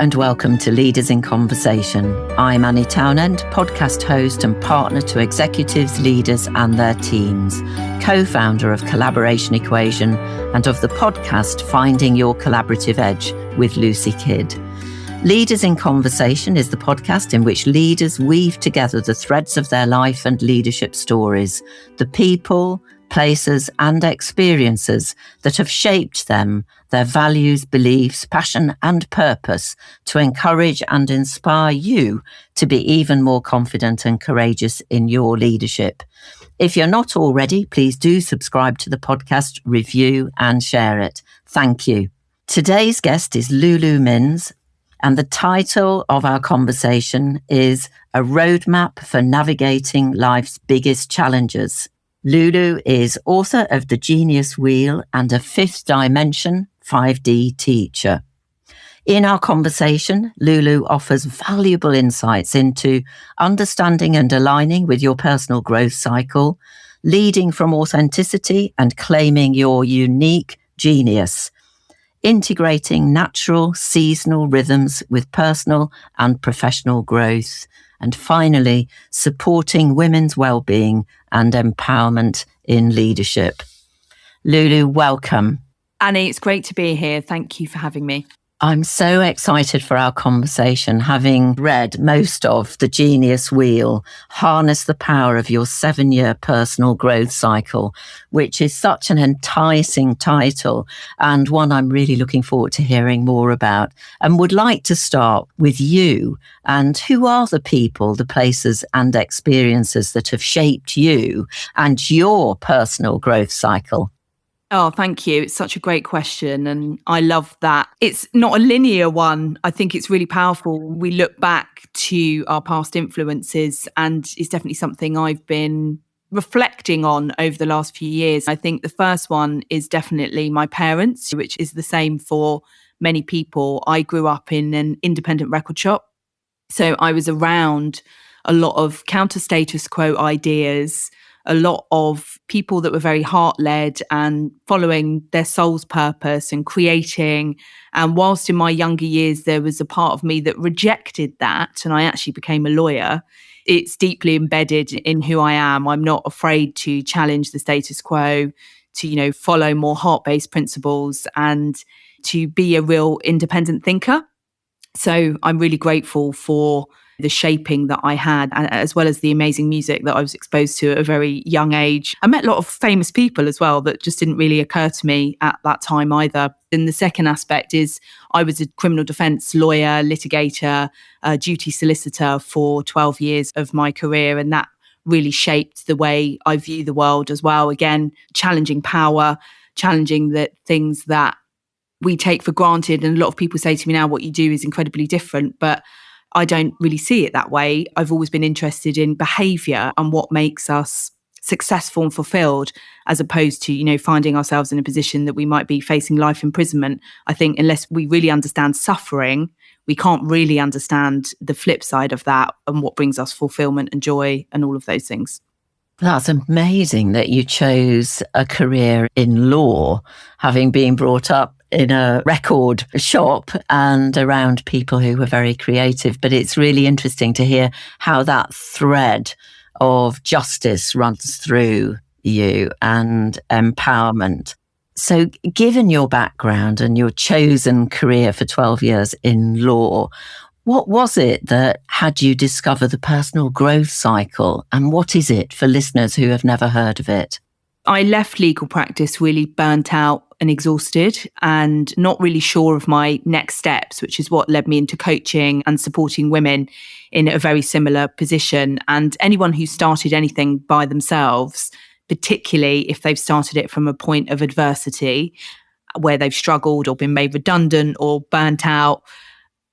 and welcome to Leaders in Conversation. I'm Anni, Townend, podcast host and partner to executives, leaders and their teams, co-founder of Collaboration Equation and of the podcast Finding Your Collaborative Edge with Lucy Kidd. Leaders in Conversation is the podcast in which leaders weave together the threads of their life and leadership stories, the people, places and experiences that have shaped them, their values, beliefs, passion and purpose to encourage and inspire you to be even more confident and courageous in your leadership. If you're not already, please do subscribe to the podcast, review and share it. Thank you. Today's guest is Lulu Minns, and the title of our conversation is A Roadmap for Navigating Life's Biggest Challenges. Lulu is author of The Genius Wheel and a Fifth Dimension 5D teacher. In our conversation, Lulu offers valuable insights into understanding and aligning with your personal growth cycle, leading from authenticity and claiming your unique genius, integrating natural seasonal rhythms with personal and professional growth, and finally, supporting women's well-being and empowerment in leadership. Lulu, welcome. Annie, it's great to be here. Thank you for having me. I'm so excited for our conversation, having read most of The Genius Wheel, Harness the Power of Your 7-Year Personal Growth Cycle, which is such an enticing title and one I'm really looking forward to hearing more about, and would like to start with you. And who are the people, the places and experiences that have shaped you and your personal growth cycle? Oh, thank you. It's such a great question. And I love that. It's not a linear one. I think it's really powerful. We look back to our past influences, and it's definitely something I've been reflecting on over the last few years. I think the first one is definitely my parents, which is the same for many people. I grew up in an independent record shop. So I was around a lot of counter status quo ideas, a lot of people that were very heart-led and following their soul's purpose and creating. And whilst in my younger years, there was a part of me that rejected that, and I actually became a lawyer, it's deeply embedded in who I am. I'm not afraid to challenge the status quo, to, follow more heart-based principles and to be a real independent thinker. So I'm really grateful for the shaping that I had, as well as the amazing music that I was exposed to at a very young age. I met a lot of famous people as well that just didn't really occur to me at that time either. And the second aspect is I was a criminal defence lawyer, litigator, duty solicitor for 12 years of my career. And that really shaped the way I view the world as well. Again, challenging power, challenging the things that we take for granted. And a lot of people say to me now, what you do is incredibly different. But I don't really see it that way. I've always been interested in behaviour and what makes us successful and fulfilled, as opposed to, finding ourselves in a position that we might be facing life imprisonment. I think unless we really understand suffering, we can't really understand the flip side of that and what brings us fulfilment and joy and all of those things. That's amazing that you chose a career in law, having been brought up in a record shop and around people who were very creative. But it's really interesting to hear how that thread of justice runs through you and empowerment. So given your background and your chosen career for 12 years in law, what was it that had you discover the personal growth cycle? And what is it for listeners who have never heard of it? I left legal practice really burnt out and exhausted and not really sure of my next steps, which is what led me into coaching and supporting women in a very similar position. And anyone who started anything by themselves, particularly if they've started it from a point of adversity where they've struggled or been made redundant or burnt out,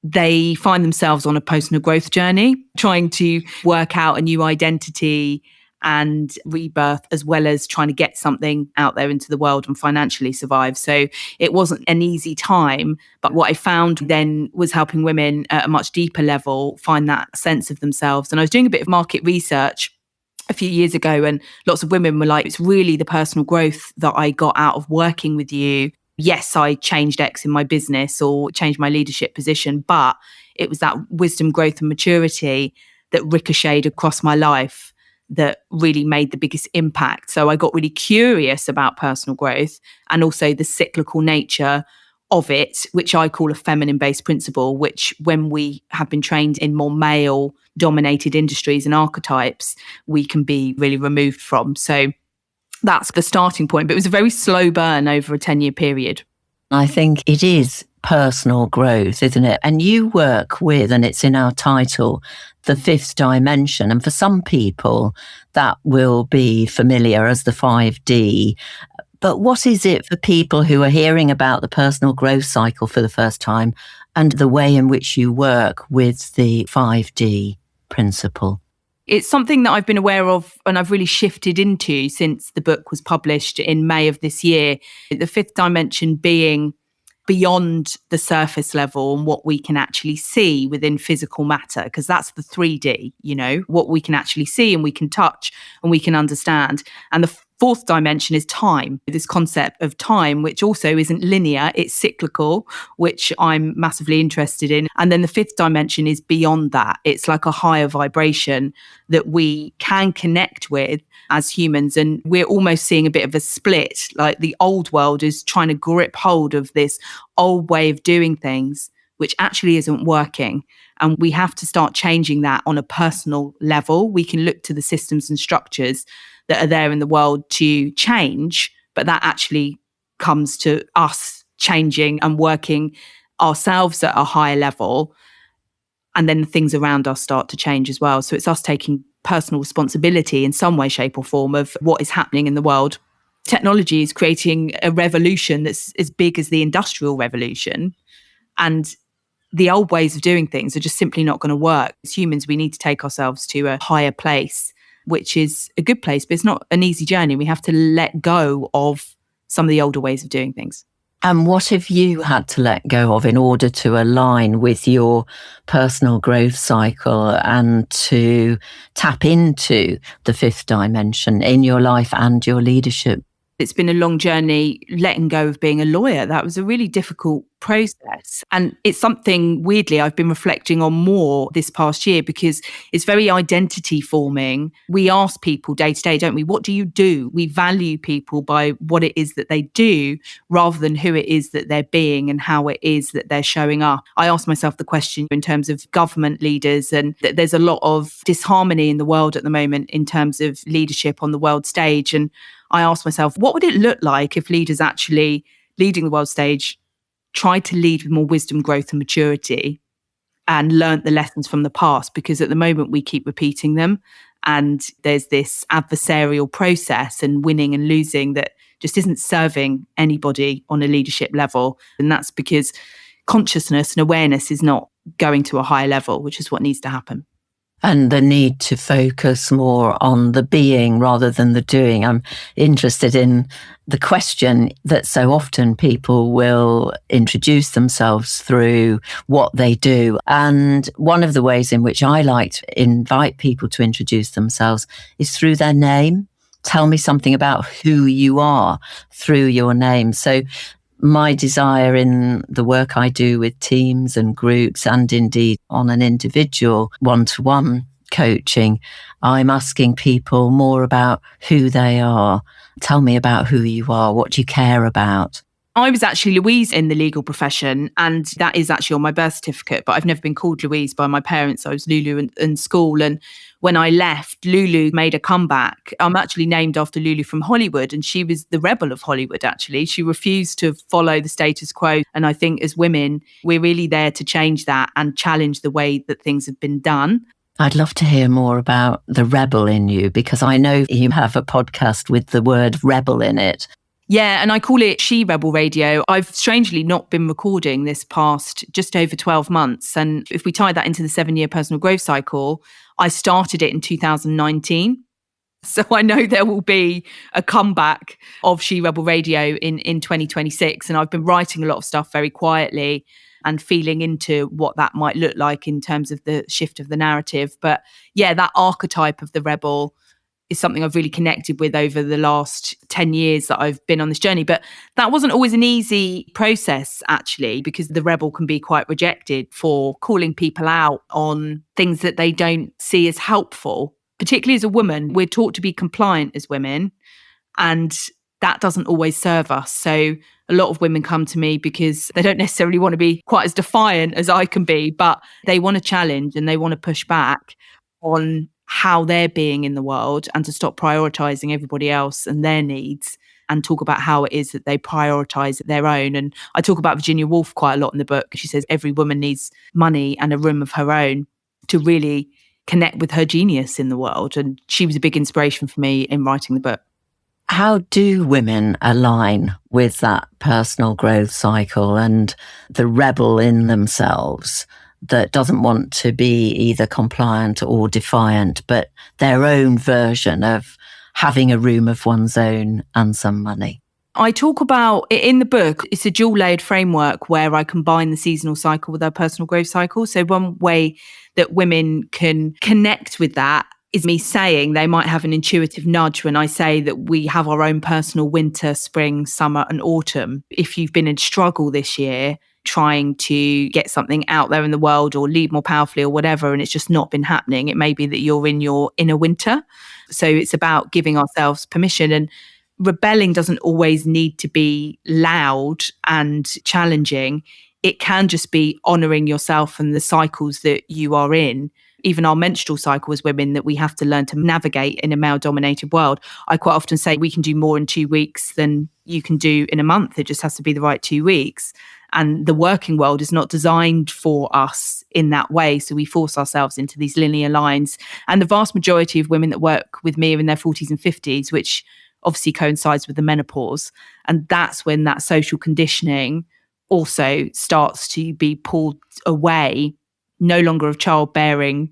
they find themselves on a personal growth journey, trying to work out a new identity and rebirth, as well as trying to get something out there into the world and financially survive. So it wasn't an easy time, but what I found then was helping women at a much deeper level find that sense of themselves. And I was doing a bit of market research a few years ago, and lots of women were like, it's really the personal growth that I got out of working with you yes, I changed X in my business or changed my leadership position, but it was that wisdom, growth and maturity that ricocheted across my life that really made the biggest impact. So I got really curious about personal growth and also the cyclical nature of it, which I call a feminine-based principle, which when we have been trained in more male-dominated industries and archetypes, we can be really removed from. So that's the starting point. But it was a very slow burn over a 10-year period. I think it is personal growth, isn't it? And you work with, and it's in our title, the fifth dimension. And for some people, that will be familiar as the 5D. But what is it for people who are hearing about the personal growth cycle for the first time and the way in which you work with the 5D principle? It's something that I've been aware of and I've really shifted into since the book was published in May of this year. The fifth dimension being beyond the surface level and what we can actually see within physical matter, because that's the 3D, what we can actually see and we can touch and we can understand. And the fourth dimension is time, this concept of time, which also isn't linear, it's cyclical, which I'm massively interested in. And then the fifth dimension is beyond that. It's like a higher vibration that we can connect with as humans. And we're almost seeing a bit of a split, like the old world is trying to grip hold of this old way of doing things, which actually isn't working. And we have to start changing that on a personal level. We can look to the systems and structures that are there in the world to change, but that actually comes to us changing and working ourselves at a higher level. And then the things around us start to change as well. So it's us taking personal responsibility in some way, shape or form of what is happening in the world. Technology is creating a revolution that's as big as the Industrial Revolution. And the old ways of doing things are just simply not going to work. As humans, we need to take ourselves to a higher place, which is a good place, but it's not an easy journey. We have to let go of some of the older ways of doing things. And what have you had to let go of in order to align with your personal growth cycle and to tap into the fifth dimension in your life and your leadership? It's been a long journey letting go of being a lawyer. That was a really difficult process. And it's something, weirdly, I've been reflecting on more this past year because it's very identity forming. We ask people day to day, don't we? What do you do? We value people by what it is that they do rather than who it is that they're being and how it is that they're showing up. I ask myself the question in terms of government leaders, and there's a lot of disharmony in the world at the moment in terms of leadership on the world stage. And I asked myself, what would it look like if leaders actually leading the world stage tried to lead with more wisdom, growth and maturity and learnt the lessons from the past? Because at the moment we keep repeating them and there's this adversarial process and winning and losing that just isn't serving anybody on a leadership level. And that's because consciousness and awareness is not going to a higher level, which is what needs to happen. And the need to focus more on the being rather than the doing. I'm interested in the question that so often people will introduce themselves through what they do. And one of the ways in which I like to invite people to introduce themselves is through their name. Tell me something about who you are through your name. So my desire in the work I do with teams and groups and indeed on an individual one-to-one coaching, I'm asking people more about who they are. Tell me about who you are. What do you care about? I was actually Louise in the legal profession, and that is actually on my birth certificate, but I've never been called Louise by my parents. I was Lulu in school. And when I left, Lulu made a comeback. I'm actually named after Lulu from Hollywood, and she was the rebel of Hollywood, actually. She refused to follow the status quo. And I think as women, we're really there to change that and challenge the way that things have been done. I'd love to hear more about the rebel in you, because I know you have a podcast with the word rebel in it. Yeah, and I call it She Rebel Radio. I've strangely not been recording this past just over 12 months. And if we tie that into the 7-year personal growth cycle, I started it in 2019. So I know there will be a comeback of She Rebel Radio in 2026. And I've been writing a lot of stuff very quietly and feeling into what that might look like in terms of the shift of the narrative. But yeah, that archetype of the rebel is something I've really connected with over the last 10 years that I've been on this journey. But that wasn't always an easy process, actually, because the rebel can be quite rejected for calling people out on things that they don't see as helpful. Particularly as a woman, we're taught to be compliant as women, and that doesn't always serve us. So a lot of women come to me because they don't necessarily want to be quite as defiant as I can be, but they want to challenge and they want to push back on how they're being in the world and to stop prioritizing everybody else and their needs and talk about how it is that they prioritize their own. And I talk about Virginia Woolf quite a lot in the book. She says every woman needs money and a room of her own to really connect with her genius in the world. And she was a big inspiration for me in writing the book. How do women align with that personal growth cycle and the rebel in themselves that doesn't want to be either compliant or defiant, but their own version of having a room of one's own and some money? I talk about, in the book, it's a dual layered framework where I combine the seasonal cycle with our personal growth cycle. So one way that women can connect with that is me saying they might have an intuitive nudge when I say that we have our own personal winter, spring, summer and autumn. If you've been in struggle this year, trying to get something out there in the world or lead more powerfully or whatever, and it's just not been happening, it may be that you're in your inner winter. So it's about giving ourselves permission. And rebelling doesn't always need to be loud and challenging. It can just be honouring yourself and the cycles that you are in. Even our menstrual cycle as women that we have to learn to navigate in a male-dominated world. I quite often say we can do more in 2 weeks than you can do in a month. It just has to be the right 2 weeks. And the working world is not designed for us in that way. So we force ourselves into these linear lines. And the vast majority of women that work with me are in their 40s and 50s, which obviously coincides with the menopause. And that's when that social conditioning also starts to be pulled away, no longer of childbearing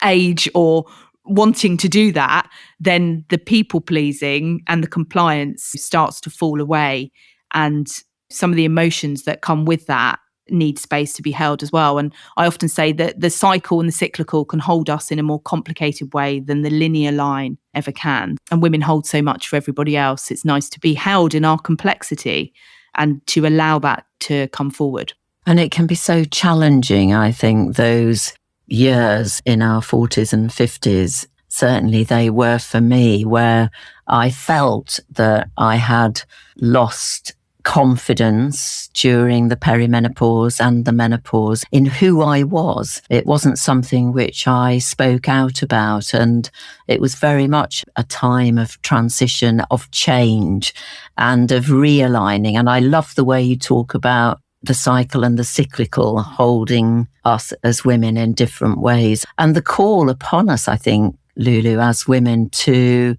age or wanting to do that. Then the people pleasing and the compliance starts to fall away. And some of the emotions that come with that need space to be held as well. And I often say that the cycle and the cyclical can hold us in a more complicated way than the linear line ever can. And women hold so much for everybody else. It's nice to be held in our complexity and to allow that to come forward. And it can be so challenging, I think, those years in our 40s and 50s. Certainly they were for me, where I felt that I had lost confidence during the perimenopause and the menopause in who I was. It wasn't something which I spoke out about, and it was very much a time of transition, of change and of realigning. And I love the way you talk about the cycle and the cyclical holding us as women in different ways, and the call upon us, I think, Lulu, as women to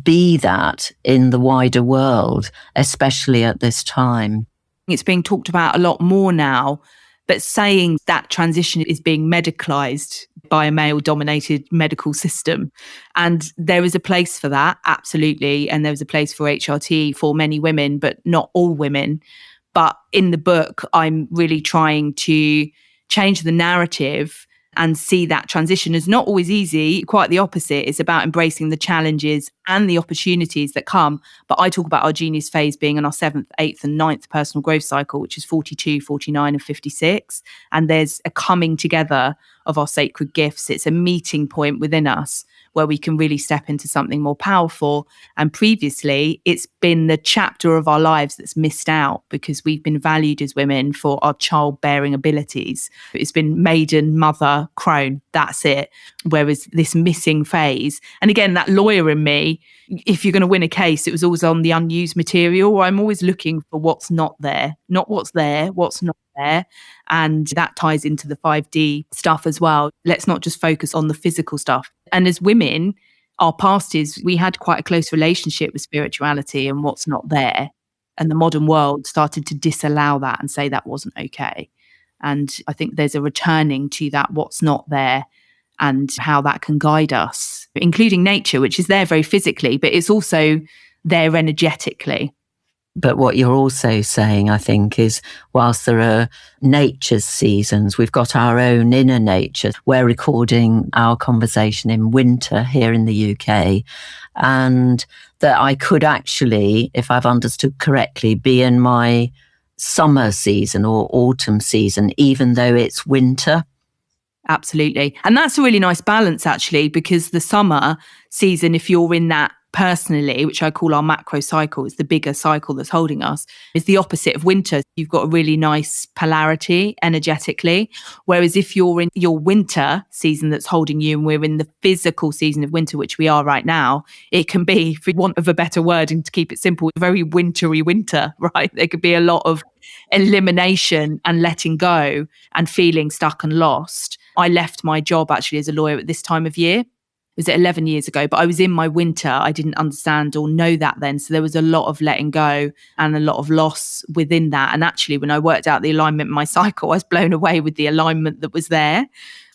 be that in the wider world, especially at this time. It's being talked about a lot more now, but saying that transition is being medicalised by a male-dominated medical system. And there is a place for that, absolutely. And there is a place for HRT for many women, but not all women. But in the book, I'm really trying to change the narrative and see that transition as not always easy, quite the opposite. It's about embracing the challenges and the opportunities that come. But I talk about our genius phase being in our 7th, 8th and 9th personal growth cycle, which is 42, 49 and 56. And there's a coming together of our sacred gifts. It's a meeting point within us where we can really step into something more powerful. And previously, it's been the chapter of our lives that's missed out because we've been valued as women for our childbearing abilities. It's been maiden, mother, crone, that's it. Whereas this missing phase, and again, that lawyer in me, if you're going to win a case, it was always on the unused material. I'm always looking for what's not there, not what's there, what's not there. And that ties into the 5D stuff as well. Let's not just focus on the physical stuff. And as women, our past is we had quite a close relationship with spirituality and what's not there. And the modern world started to disallow that and say that wasn't okay. And I think there's a returning to that what's not there and how that can guide us, including nature, which is there very physically, but it's also there energetically. But what you're also saying, I think, is whilst there are nature's seasons, we've got our own inner nature. We're recording our conversation in winter here in the UK, and that I could actually, if I've understood correctly, be in my summer season or autumn season, even though it's winter. Absolutely. And that's a really nice balance, actually, because the summer season, if you're in that personally, which I call our macro cycle, it's the bigger cycle that's holding us, is the opposite of winter. You've got a really nice polarity energetically. Whereas if you're in your winter season that's holding you, and we're in the physical season of winter, which we are right now, it can be, for want of a better word and to keep it simple, very wintry winter, right? There could be a lot of elimination and letting go and feeling stuck and lost. I left my job actually as a lawyer at this time of year. Was it 11 years ago? But I was in my winter. I didn't understand or know that then. So there was a lot of letting go and a lot of loss within that. And actually, when I worked out the alignment in my cycle, I was blown away with the alignment that was there.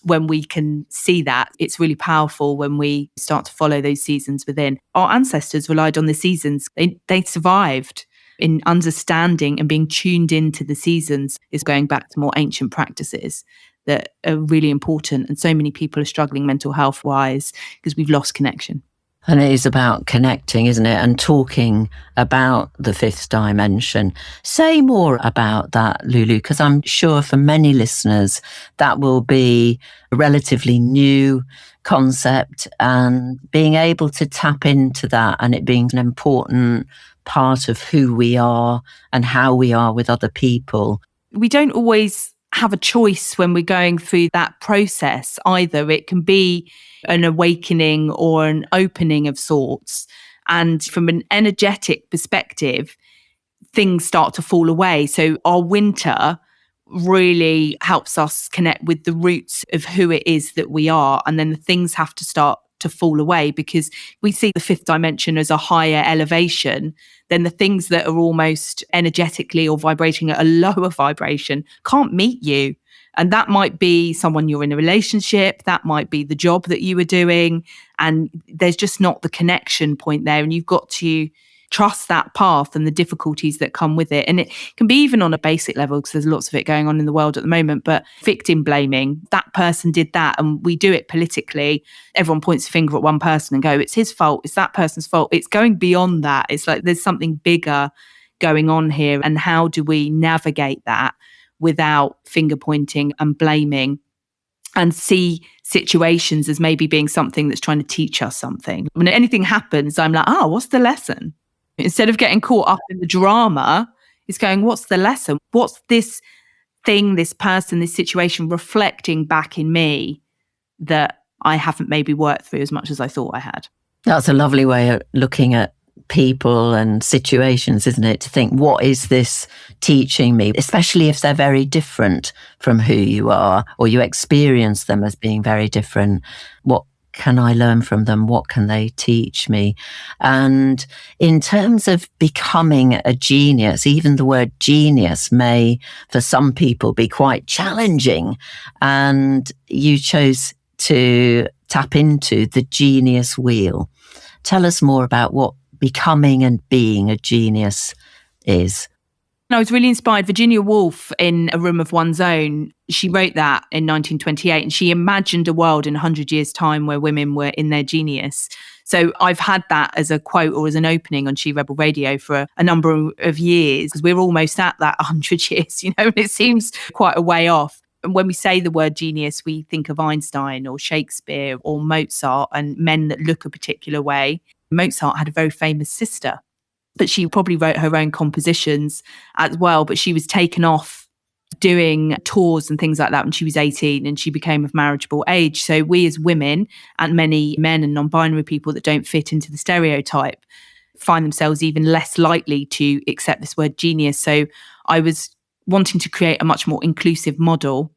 When we can see that, it's really powerful when we start to follow those seasons within. Our ancestors relied on the seasons. They survived. In understanding and being tuned into the seasons is going back to more ancient practices that are really important. And so many people are struggling mental health wise because we've lost connection. And it is about connecting, isn't it? And talking about the fifth dimension. Say more about that, Lulu, because I'm sure for many listeners, that will be a relatively new concept, and being able to tap into that and it being an important part of who we are and how we are with other people. We don't always have a choice when we're going through that process either. It can be an awakening or an opening of sorts. And from an energetic perspective, things start to fall away. So our winter really helps us connect with the roots of who it is that we are. And then the things have to start to fall away, because we see the fifth dimension as a higher elevation. Then the things that are almost energetically or vibrating at a lower vibration can't meet you. And that might be someone you're in a relationship, that might be the job that you were doing, and there's just not the connection point there. And you've got to trust that path and the difficulties that come with it. And it can be even on a basic level, because there's lots of it going on in the world at the moment, but victim blaming, that person did that, and we do it politically. Everyone points a finger at one person and go, it's his fault, it's that person's fault. It's going beyond that. It's like there's something bigger going on here. And how do we navigate that without finger pointing and blaming, and see situations as maybe being something that's trying to teach us something? When anything happens, I'm like, what's the lesson? Instead of getting caught up in the drama, it's going, what's the lesson? What's this thing, this person, this situation reflecting back in me that I haven't maybe worked through as much as I thought I had? That's a lovely way of looking at people and situations, isn't it? To think, what is this teaching me? Especially if they're very different from who you are, or you experience them as being very different. What can I learn from them? What can they teach me? And in terms of becoming a genius, even the word genius may, for some people, be quite challenging. And you chose to tap into the genius wheel. Tell us more about what becoming and being a genius is. I was really inspired. Virginia Woolf, in A Room of One's Own, she wrote that in 1928, and she imagined a world in 100 years' time where women were in their genius. So I've had that as a quote or as an opening on She Rebel Radio for a number of years, because we're almost at that 100 years, and it seems quite a way off. And when we say the word genius, we think of Einstein or Shakespeare or Mozart and men that look a particular way. Mozart had a very famous sister, but she probably wrote her own compositions as well. But she was taken off doing tours and things like that when she was 18, and she became of marriageable age. So we as women, and many men and non-binary people that don't fit into the stereotype, find themselves even less likely to accept this word genius. So I was wanting to create a much more inclusive model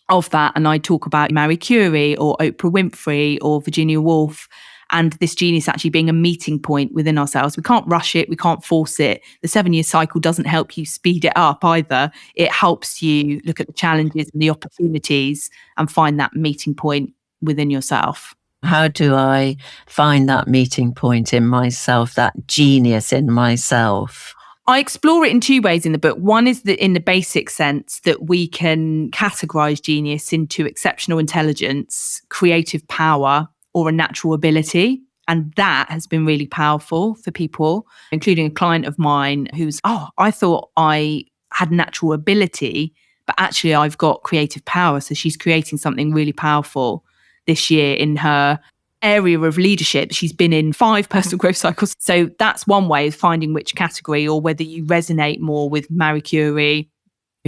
of that. And I talk about Marie Curie or Oprah Winfrey or Virginia Woolf, and this genius actually being a meeting point within ourselves. We can't rush it. We can't force it. The 7-year cycle doesn't help you speed it up either. It helps you look at the challenges and the opportunities and find that meeting point within yourself. How do I find that meeting point in myself, that genius in myself? I explore it in two ways in the book. One is that in the basic sense that we can categorize genius into exceptional intelligence, creative power, or a natural ability. And that has been really powerful for people, including a client of mine who's, I thought I had natural ability, but actually I've got creative power. So she's creating something really powerful this year in her area of leadership. She's been in 5 personal growth cycles. So that's one way of finding which category, or whether you resonate more with Marie Curie,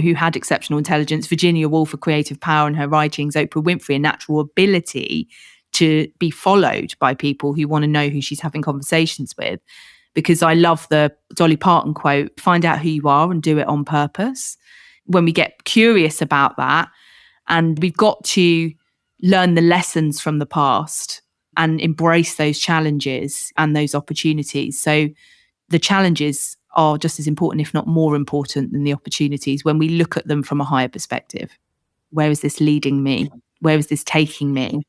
who had exceptional intelligence, Virginia Woolf for creative power in her writings, Oprah Winfrey, a natural ability to be followed by people who want to know who she's having conversations with. Because I love the Dolly Parton quote, find out who you are and do it on purpose. When we get curious about that, and we've got to learn the lessons from the past and embrace those challenges and those opportunities. So the challenges are just as important, if not more important, than the opportunities when we look at them from a higher perspective. Where is this leading me? Where is this taking me?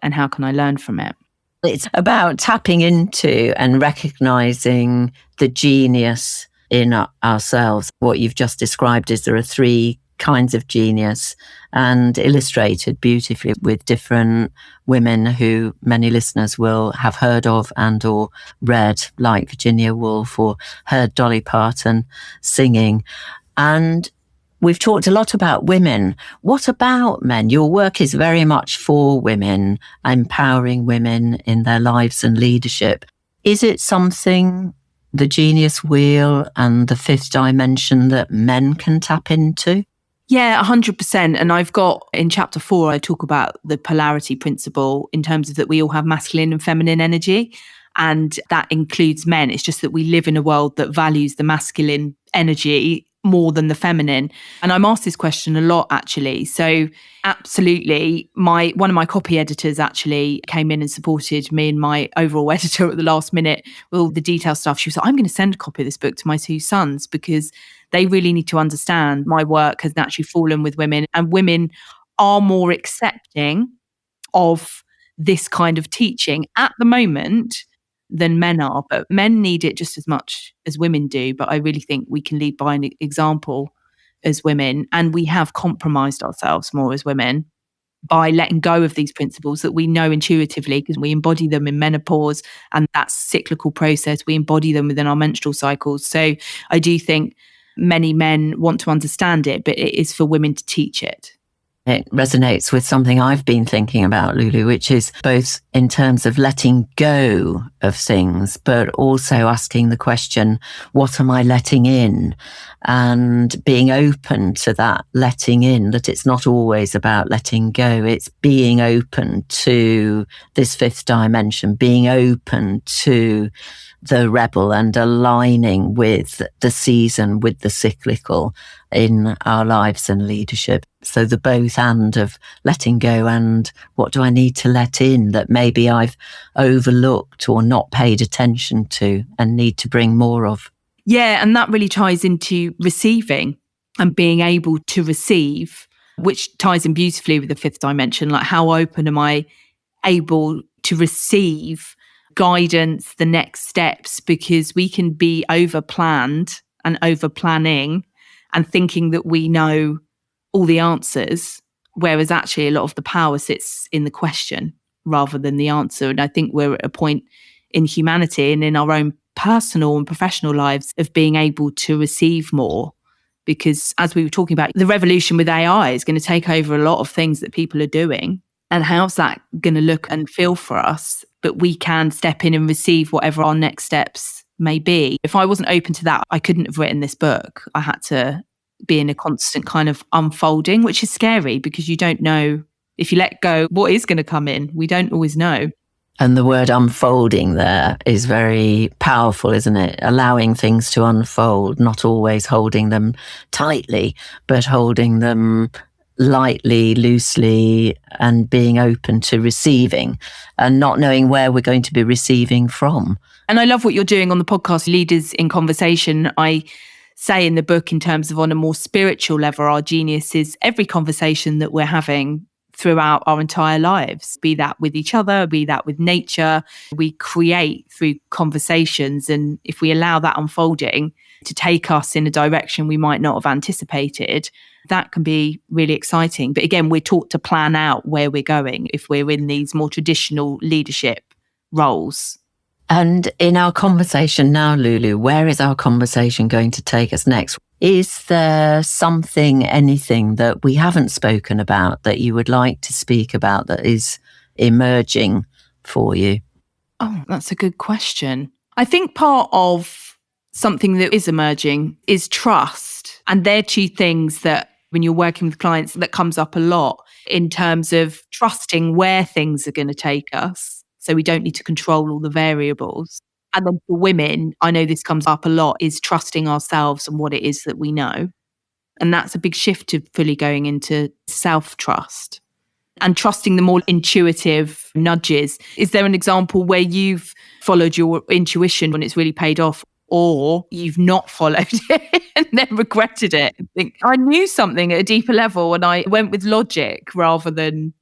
And how can I learn from it? It's about tapping into and recognizing the genius in ourselves. What you've just described is there are 3 kinds of genius, and illustrated beautifully with different women who many listeners will have heard of and or read, like Virginia Woolf, or heard Dolly Parton singing. And we've talked a lot about women. What about men? Your work is very much for women, empowering women in their lives and leadership. Is it something, the genius wheel and the 5th dimension, that men can tap into? Yeah, 100%. And I've got in chapter 4, I talk about the polarity principle in terms of that we all have masculine and feminine energy. And that includes men. It's just that we live in a world that values the masculine energy more than the feminine. And I'm asked this question a lot, actually. So absolutely, one of my copy editors actually came in and supported me and my overall editor at the last minute with all the detail stuff. She was like, I'm going to send a copy of this book to my 2 sons because they really need to understand my work has naturally fallen with women, and women are more accepting of this kind of teaching at the moment than men are, but men need it just as much as women do. But I really think we can lead by an example as women, and we have compromised ourselves more as women by letting go of these principles that we know intuitively, because we embody them in menopause and that cyclical process. We embody them within our menstrual cycles. So I do think many men want to understand it, but it is for women to teach it. It resonates with something I've been thinking about, Lulu, which is both in terms of letting go of things, but also asking the question, what am I letting in? And being open to that letting in, that it's not always about letting go. It's being open to this 5th dimension, being open to the rebel and aligning with the season, with the cyclical in our lives and leadership. So the both and of letting go and what do I need to let in that maybe I've overlooked or not paid attention to and need to bring more of. Yeah, and that really ties into receiving and being able to receive, which ties in beautifully with the 5th dimension. Like, how open am I able to receive guidance, the next steps? Because we can be over planned and over planning and thinking that we know all the answers, whereas actually a lot of the power sits in the question rather than the answer. And I think we're at a point in humanity and in our own personal and professional lives of being able to receive more, because as we were talking about, the revolution with AI is going to take over a lot of things that people are doing. And how's that going to look and feel for us? But we can step in and receive whatever our next steps may be. If I wasn't open to that, I couldn't have written this book. I had to be in a constant kind of unfolding, which is scary because you don't know if you let go, what is going to come in. We don't always know. And the word unfolding there is very powerful, isn't it? Allowing things to unfold, not always holding them tightly, but holding them lightly, loosely, and being open to receiving and not knowing where we're going to be receiving from. And I love what you're doing on the podcast, Leaders in Conversation. I say in the book, in terms of on a more spiritual level, our genius is every conversation that we're having throughout our entire lives, be that with each other, be that with nature. We create through conversations. And if we allow that unfolding to take us in a direction we might not have anticipated, that can be really exciting. But again, we're taught to plan out where we're going if we're in these more traditional leadership roles. And in our conversation now, Lulu, where is our conversation going to take us next? Is there something, anything that we haven't spoken about that you would like to speak about that is emerging for you? Oh, that's a good question. I think part of something that is emerging is trust. And they're two things that when you're working with clients that comes up a lot in terms of trusting where things are going to take us. So we don't need to control all the variables. And then for women, I know this comes up a lot, is trusting ourselves and what it is that we know. And that's a big shift to fully going into self-trust and trusting the more intuitive nudges. Is there an example where you've followed your intuition when it's really paid off, or you've not followed it and then regretted it and think, I knew something at a deeper level and I went with logic rather than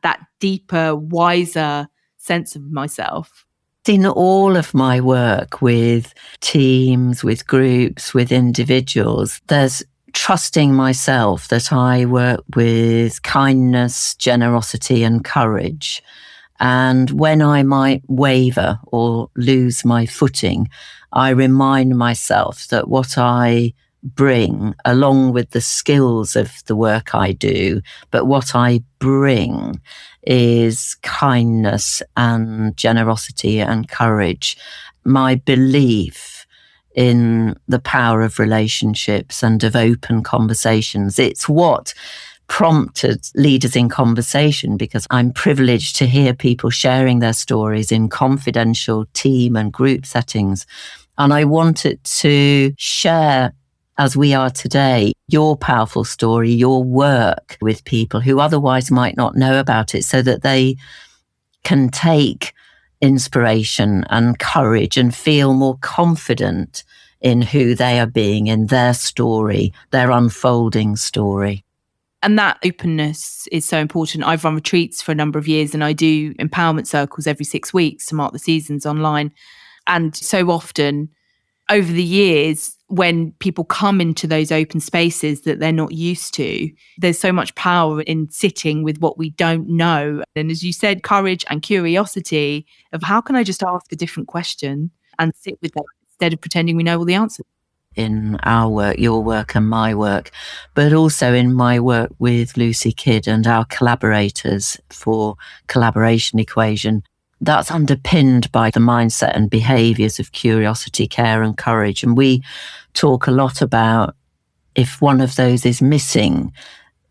that deeper, wiser sense of myself? In all of my work with teams, with groups, with individuals, there's trusting myself that I work with kindness, generosity, and courage. And when I might waver or lose my footing, I remind myself that what I bring, along with the skills of the work I do, but what I bring is kindness and generosity and courage. My belief in the power of relationships and of open conversations. It's what prompted Leaders in Conversation, because I'm privileged to hear people sharing their stories in confidential team and group settings. And I wanted to share, as we are today, your powerful story, your work with people who otherwise might not know about it, so that they can take inspiration and courage and feel more confident in who they are being, in their story, their unfolding story. And that openness is so important. I've run retreats for a number of years and I do empowerment circles every 6 weeks to mark the seasons online. And so often over the years, when people come into those open spaces that they're not used to, there's so much power in sitting with what we don't know. And as you said, courage and curiosity of how can I just ask a different question and sit with that instead of pretending we know all the answers. In our work, your work and my work, but also in my work with Lucy Kidd and our collaborators for Collaboration Equation, that's underpinned by the mindset and behaviours of curiosity, care and courage. And we talk a lot about if one of those is missing,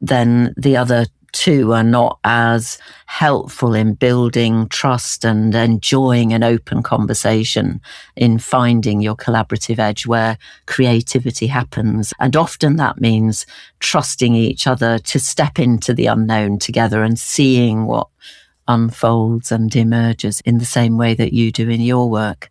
then the other two are not as helpful in building trust and enjoying an open conversation, in finding your collaborative edge where creativity happens. And often that means trusting each other to step into the unknown together and seeing what unfolds and emerges in the same way that you do in your work.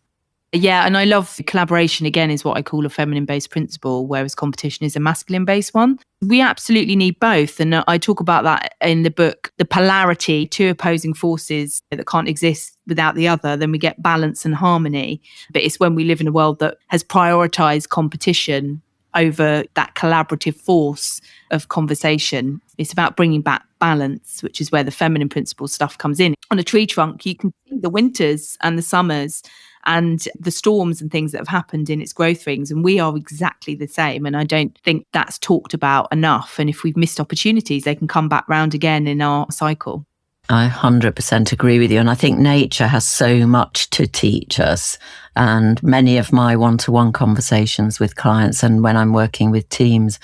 Yeah, and I love collaboration, again, is what I call a feminine-based principle, whereas competition is a masculine-based one. We absolutely need both. And I talk about that in the book, the polarity, two opposing forces that can't exist without the other, then we get balance and harmony. But it's when we live in a world that has prioritized competition over that collaborative force of conversation. It's about bringing back balance, which is where the feminine principle stuff comes in. On a tree trunk, you can see the winters and the summers and the storms and things that have happened in its growth rings. And we are exactly the same. And I don't think that's talked about enough. And if we've missed opportunities, they can come back round again in our cycle. I 100% agree with you. And I think nature has so much to teach us. And many of my one-to-one conversations with clients and when I'm working with teams,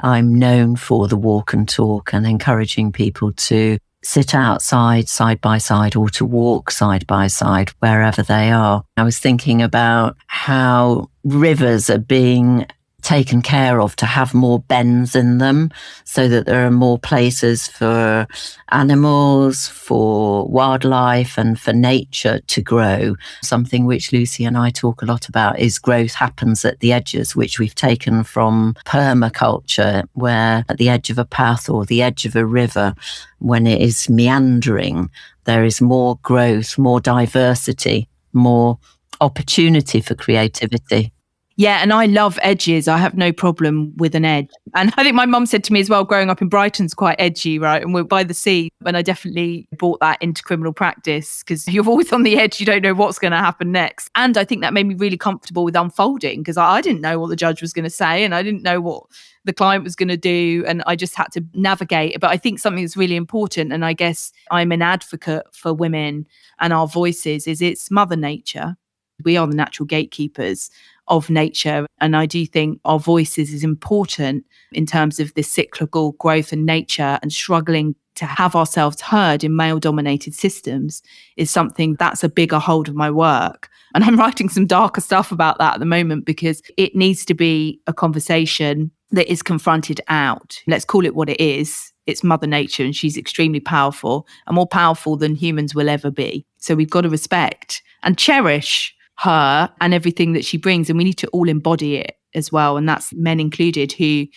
I'm known for the walk and talk and encouraging people to sit outside side by side or to walk side by side wherever they are. I was thinking about how rivers are being taken care of, to have more bends in them so that there are more places for animals, for wildlife and for nature to grow. Something which Lucy and I talk a lot about is growth happens at the edges, which we've taken from permaculture, where at the edge of a path or the edge of a river, when it is meandering, there is more growth, more diversity, more opportunity for creativity. Yeah, and I love edges. I have no problem with an edge. And I think my mum said to me as well, growing up in Brighton's quite edgy, right? And we're by the sea. And I definitely brought that into criminal practice because you're always on the edge. You don't know what's going to happen next. And I think that made me really comfortable with unfolding because I didn't know what the judge was going to say and I didn't know what the client was going to do. And I just had to navigate. But I think something that's really important, and I guess I'm an advocate for women and our voices, is it's Mother Nature. We are the natural gatekeepers of nature. And I do think our voices is important in terms of this cyclical growth and nature, and struggling to have ourselves heard in male dominated systems is something that's a bigger hold of my work. And I'm writing some darker stuff about that at the moment because it needs to be a conversation that is confronted out. Let's call it what it is. It's Mother Nature and she's extremely powerful and more powerful than humans will ever be. So we've got to respect and cherish her and everything that she brings, and we need to all embody it as well, and that's men included who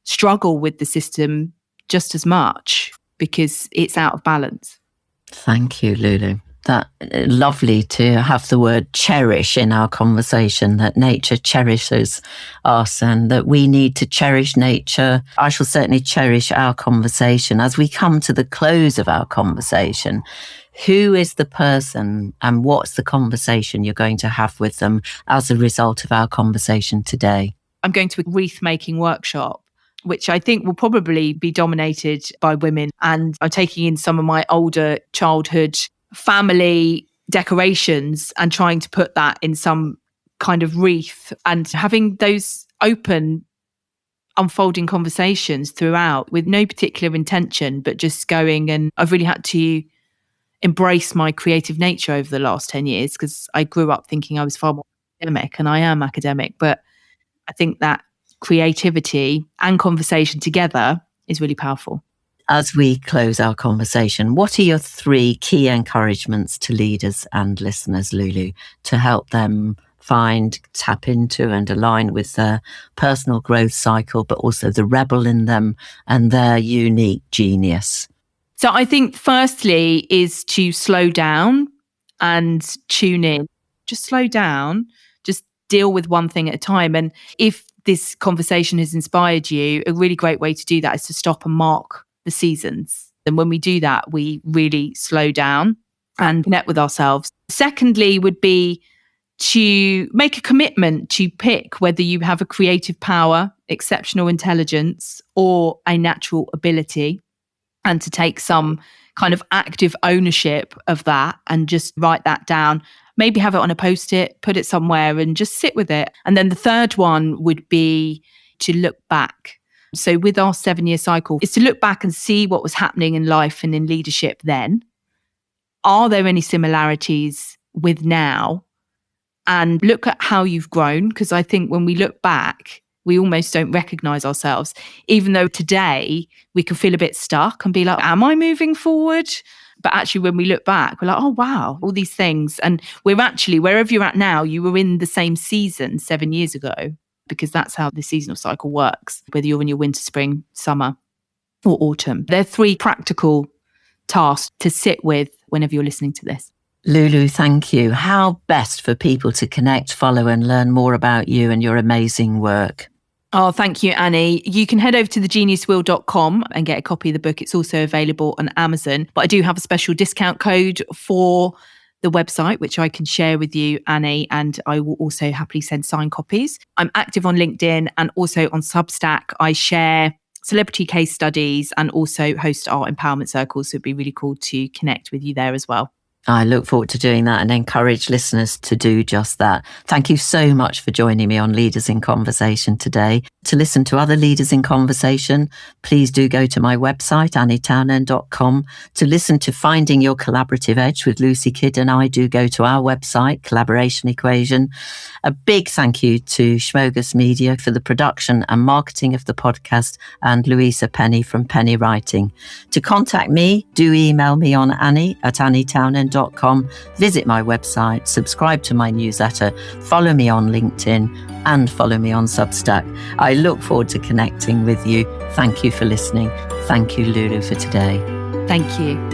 struggle with the system just as much because it's out of balance. Thank you, Lulu. That lovely to have the word cherish in our conversation, that nature cherishes us and that we need to cherish nature. I shall certainly cherish our conversation. As we come to the close of our conversation, who is the person and what's the conversation you're going to have with them as a result of our conversation today? I'm going to a wreath making workshop, which I think will probably be dominated by women. And I'm taking in some of my older childhood family decorations and trying to put that in some kind of wreath and having those open, unfolding conversations throughout with no particular intention, but just going. And I've really had to embrace my creative nature over the last 10 years because I grew up thinking I was far more academic, and I am academic, but I think that creativity and conversation together is really powerful. As we close our conversation, what are your 3 key encouragements to leaders and listeners, Lulu, to help them find, tap into and align with their personal growth cycle, but also the rebel in them and their unique genius? So I think firstly is to slow down and tune in. Just slow down, just deal with one thing at a time. And if this conversation has inspired you, a really great way to do that is to stop and mark the seasons. And when we do that, we really slow down and connect with ourselves. Secondly would be to make a commitment to pick whether you have a creative power, exceptional intelligence, or a natural ability, and to take some kind of active ownership of that and just write that down. Maybe have it on a post-it, put it somewhere and just sit with it. And then the third one would be to look back. So with our 7-year cycle, is to look back and see what was happening in life and in leadership then. Are there any similarities with now? And look at how you've grown, because I think when we look back, we almost don't recognize ourselves, even though today we can feel a bit stuck and be like, am I moving forward? But actually, when we look back, we're like, oh, wow, all these things. And we're actually, wherever you're at now, you were in the same season 7 years ago, because that's how the seasonal cycle works, whether you're in your winter, spring, summer, or autumn. They're 3 practical tasks to sit with whenever you're listening to this. Lulu, thank you. How best for people to connect, follow and learn more about you and your amazing work? Oh, thank you, Annie. You can head over to thegeniuswheel.com and get a copy of the book. It's also available on Amazon. But I do have a special discount code for the website, which I can share with you, Annie, and I will also happily send signed copies. I'm active on LinkedIn and also on Substack. I share celebrity case studies and also host our empowerment circles. So it'd be really cool to connect with you there as well. I look forward to doing that and encourage listeners to do just that. Thank you so much for joining me on Leaders in Conversation today. To listen to other Leaders in Conversation, please do go to my website, annitownend.com. To listen to Finding Your Collaborative Edge with Lucy Kidd and I, do go to our website, Collaboration Equation. A big thank you to Schmogus Media for the production and marketing of the podcast, and Louisa Penny from Penny Writing. To contact me, do email me on Anni@annitownend.com. Visit my website, subscribe to my newsletter, follow me on LinkedIn, and follow me on Substack. I look forward to connecting with you. Thank you for listening. Thank you, Lulu, for today. Thank you.